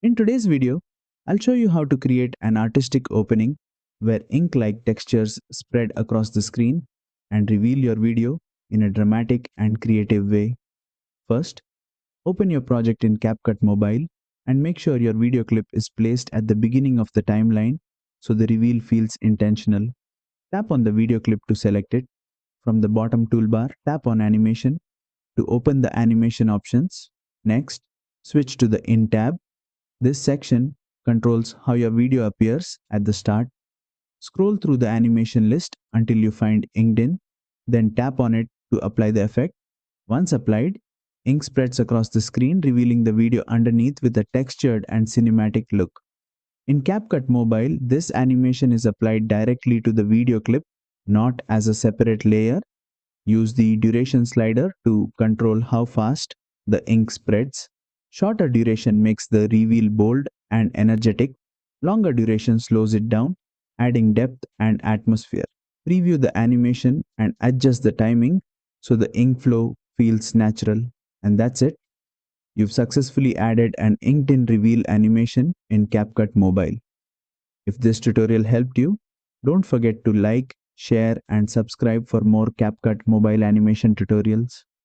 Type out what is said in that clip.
In today's video, I'll show you how to create an artistic opening where ink-like textures spread across the screen and reveal your video in a dramatic and creative way. First, open your project in CapCut Mobile and make sure your video clip is placed at the beginning of the timeline so the reveal feels intentional. Tap on the video clip to select it. From the bottom toolbar, tap on Animation to open the animation options. Next, switch to the In tab. This section controls how your video appears at the start. Scroll through the animation list until you find Inked In, then tap on it to apply the effect. Once applied, ink spreads across the screen, revealing the video underneath with a textured and cinematic look. In CapCut Mobile, this animation is applied directly to the video clip, not as a separate layer. Use the duration slider to control how fast the ink spreads. Shorter duration makes the reveal bold and energetic. Longer duration slows it down, adding depth and atmosphere. Preview the animation and adjust the timing so the ink flow feels natural. And that's it. You've successfully added an inked in reveal animation in CapCut Mobile. If this tutorial helped you, don't forget to like, share, and subscribe for more CapCut Mobile animation tutorials.